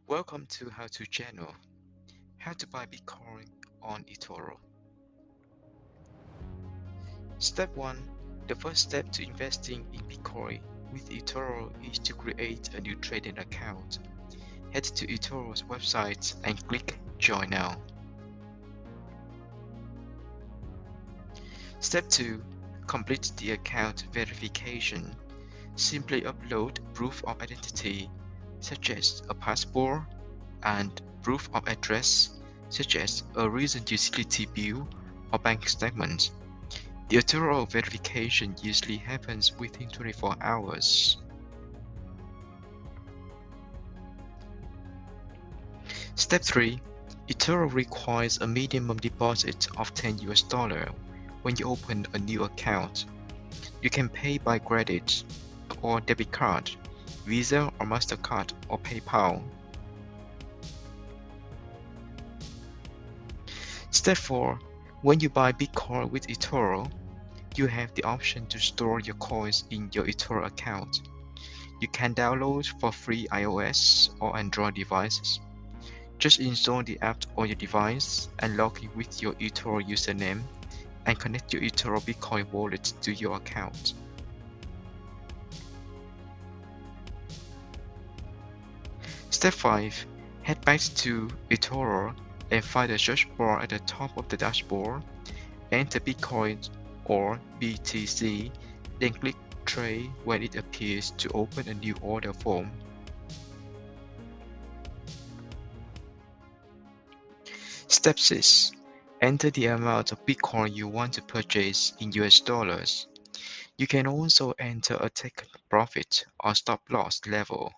Welcome to How To channel. How to buy Bitcoin on eToro. Step 1. The first step to investing in Bitcoin with eToro is to create a new trading account. Head to eToro's website and click Join Now. Step 2. Complete the account verification. Simply upload proof of identity such as a passport and proof of address such as a recent utility bill or bank statement. The eToro verification usually happens within 24 hours. Step 3. eToro requires a minimum deposit of $10 when you open a new account. You can pay by credit or debit card, Visa or MasterCard or PayPal. Step 4. When you buy Bitcoin with eToro, you have the option to store your coins in your eToro account. You can download for free iOS or Android devices. Just install the app on your device and log in with your eToro username and connect your eToro Bitcoin wallet to your account. Step 5. Head back to eToro and find the search bar at the top of the dashboard. Enter Bitcoin or BTC, then click Trade when it appears to open a new order form. Step 6. Enter the amount of Bitcoin you want to purchase in US dollars. You can also enter a take profit or stop loss level.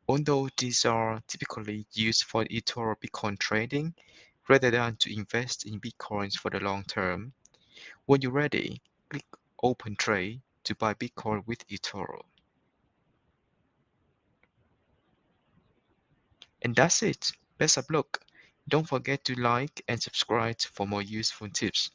Although these are typically used for eToro Bitcoin trading rather than to invest in Bitcoins for the long term, when you're ready, click Open Trade to buy Bitcoin with eToro. And that's it. Best of luck. Don't forget to like and subscribe for more useful tips.